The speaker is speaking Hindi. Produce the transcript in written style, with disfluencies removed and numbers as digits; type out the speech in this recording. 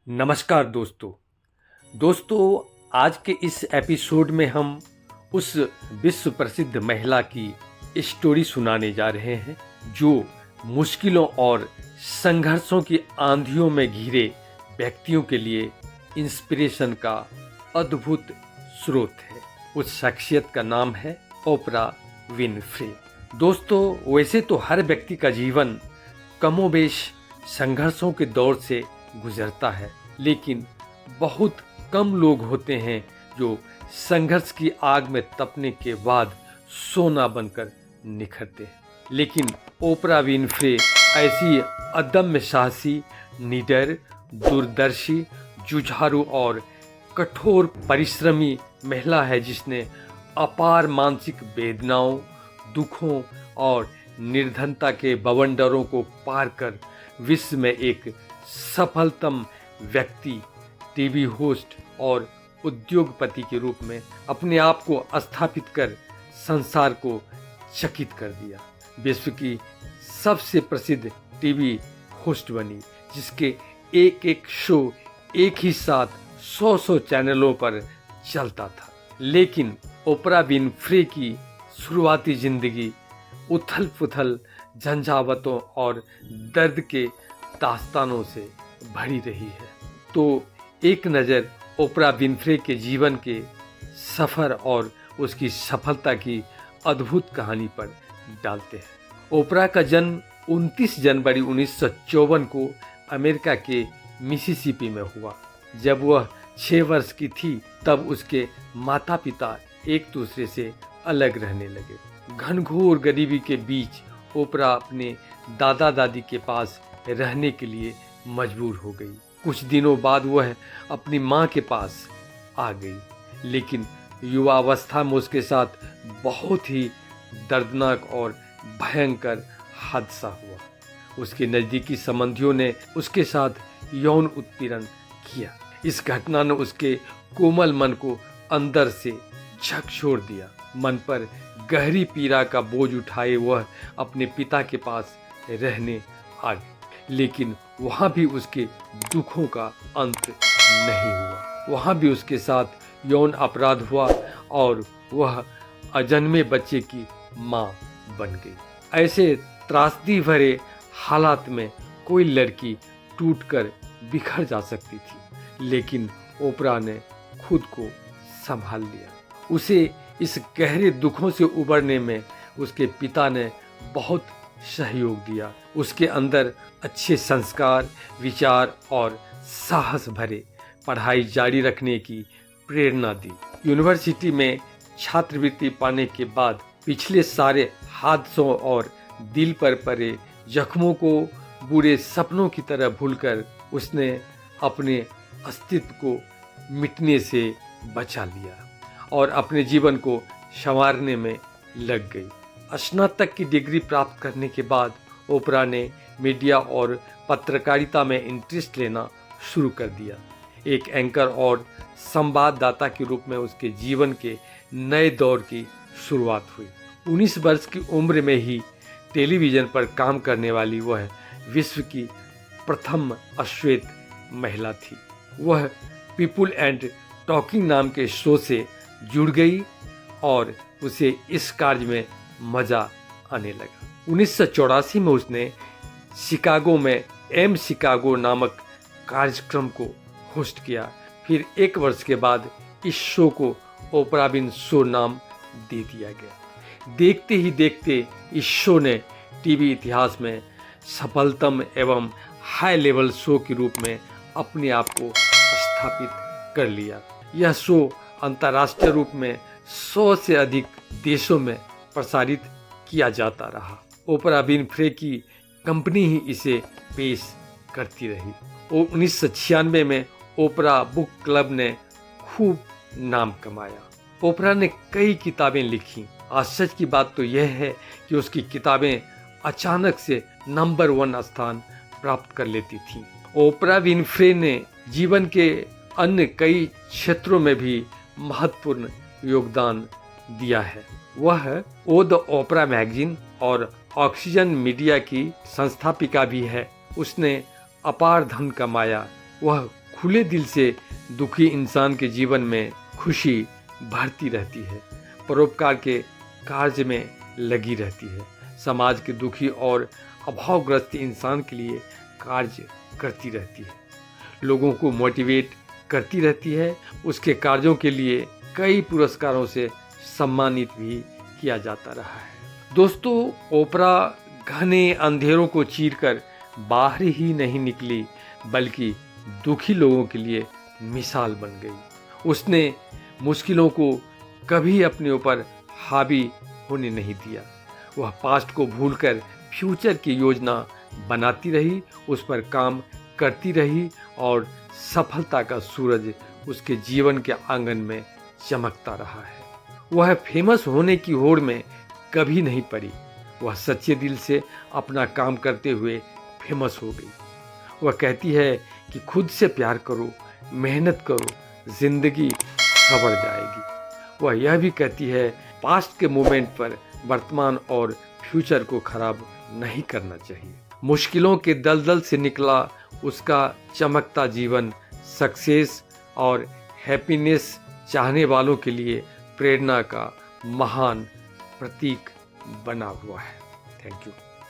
नमस्कार दोस्तों आज के इस एपिसोड में हम उस विश्व प्रसिद्ध महिला की स्टोरी सुनाने जा रहे हैं जो मुश्किलों और संघर्षों की आंधियों में घिरे व्यक्तियों के लिए इंस्पिरेशन का अद्भुत स्रोत है। उस शख्सियत का नाम है ओपरा विनफ्रे। दोस्तों, वैसे तो हर व्यक्ति का जीवन कमोबेश संघर्षों के दौर से गुजरता है, लेकिन बहुत कम लोग होते हैं जो संघर्ष की आग में तपने के बाद सोना बनकर निखरते हैं। लेकिन ओपरा विनफ्रे ऐसी अदम्य साहसी, निडर, दूरदर्शी, जुझारू और कठोर परिश्रमी महिला है जिसने अपार मानसिक वेदनाओं, दुखों और निर्धनता के बवंडरों को पार कर विश्व में एक सफलतम व्यक्ति, टीवी होस्ट और उद्योगपति के रूप में अपने आप को स्थापित कर संसार को चकित कर दिया। विश्व की सबसे प्रसिद्ध टीवी होस्ट बनी, जिसके एक एक शो एक ही साथ 100 चैनलों पर चलता था। लेकिन ओपरा विनफ्रे की शुरुआती जिंदगी उथल पुथल, झंझावतों और दर्द के दास्तानों से भरी रही है। तो एक नज़र ओपरा विनफ्रे के जीवन के सफ़र और उसकी सफलता की अद्भुत कहानी पर डालते हैं। ओपरा का जन्म 29 जनवरी 1954 को अमेरिका के मिसिसिपी में हुआ। जब वह 6 वर्ष की थी तब उसके माता पिता एक दूसरे से अलग रहने लगे। घनघोर गरीबी के बीच ओपरा अपने दादा दादी के पास रहने के लिए मजबूर हो गई। कुछ दिनों बाद वह अपनी माँ के पास आ गई, लेकिन युवावस्था में उसके साथ बहुत ही दर्दनाक और भयंकर हादसा हुआ। उसके नज़दीकी संबंधियों ने उसके साथ यौन उत्पीड़न किया। इस घटना ने उसके कोमल मन को अंदर से झकझोर दिया। मन पर गहरी पीड़ा का बोझ उठाए वह अपने पिता के पास रहने आ गई, लेकिन वहाँ भी उसके दुखों का अंत नहीं हुआ। वहाँ भी उसके साथ यौन अपराध हुआ और वह अजन्मे बच्चे की माँ बन गई। ऐसे त्रासदी भरे हालात में कोई लड़की टूटकर बिखर जा सकती थी, लेकिन ओपरा ने खुद को संभाल लिया। उसे इस गहरे दुखों से उबरने में उसके पिता ने बहुत सहयोग दिया। उसके अंदर अच्छे संस्कार, विचार और साहस भरे पढ़ाई जारी रखने की प्रेरणा दी। यूनिवर्सिटी में छात्रवृत्ति पाने के बाद पिछले सारे हादसों और दिल पर पड़े जख्मों को बुरे सपनों की तरह भूलकर उसने अपने अस्तित्व को मिटने से बचा लिया और अपने जीवन को संवारने में लग गई। स्नातक की डिग्री प्राप्त करने के बाद ओपरा ने मीडिया और पत्रकारिता में इंटरेस्ट लेना शुरू कर दिया। एक एंकर और संवाददाता के रूप में उसके जीवन के नए दौर की शुरुआत हुई। 19 वर्ष की उम्र में ही टेलीविज़न पर काम करने वाली वह विश्व की प्रथम अश्वेत महिला थी। वह पीपुल एंड टॉकिंग नाम के शो से जुड़ गई और उसे इस कार्य में मज़ा आने लगा। 1984 में उसने शिकागो में एम शिकागो नामक कार्यक्रम को होस्ट किया। फिर 1 वर्ष के बाद इस शो को ओपरा विन शो नाम दे दिया गया। देखते ही देखते इस शो ने टीवी इतिहास में सफलतम एवं हाई लेवल शो के रूप में अपने आप को स्थापित कर लिया। यह शो अंतर्राष्ट्रीय रूप में 100 से अधिक देशों में प्रसारित किया जाता रहा। ओपरा विनफ्रे की कंपनी ही इसे पेश करती रही। 1996 में ओपरा बुक क्लब ने खूब नाम कमाया। ओपरा ने कई किताबें लिखी। आश्चर्य की बात तो यह है कि उसकी किताबें अचानक से नंबर 1 स्थान प्राप्त कर लेती थीं। ओपरा विनफ्रे ने जीवन के अन्य कई क्षेत्रों में भी महत्वपूर्ण योगदान दिया है। वह ओ द ओपरा मैगजीन और ऑक्सीजन मीडिया की संस्थापिका भी है। उसने अपार धन कमाया, वह खुले दिल से दुखी इंसान के जीवन में खुशी भरती रहती है, परोपकार के कार्य में लगी रहती है, समाज के दुखी और अभावग्रस्त इंसान के लिए कार्य करती रहती है, लोगों को मोटिवेट करती रहती है। उसके कार्यों के लिए कई पुरस्कारों से सम्मानित भी किया जाता रहा है। दोस्तों, ओपरा घने अंधेरों को चीरकर बाहर ही नहीं निकली, बल्कि दुखी लोगों के लिए मिसाल बन गई। उसने मुश्किलों को कभी अपने ऊपर हावी होने नहीं दिया। वह पास्ट को भूलकर फ्यूचर की योजना बनाती रही, उस पर काम करती रही और सफलता का सूरज उसके जीवन के आंगन में चमकता रहा है। वह फेमस होने की होड़ में कभी नहीं पड़ी। वह सच्चे दिल से अपना काम करते हुए फेमस हो गई। वह कहती है कि खुद से प्यार करो, मेहनत करो, जिंदगी संवर जाएगी। वह यह भी कहती है पास्ट के मोमेंट पर वर्तमान और फ्यूचर को खराब नहीं करना चाहिए। मुश्किलों के दलदल से निकला उसका चमकता जीवन सक्सेस और हैप्पीनेस चाहने वालों के लिए प्रेरणा का महान प्रतीक बना हुआ है। Thank you.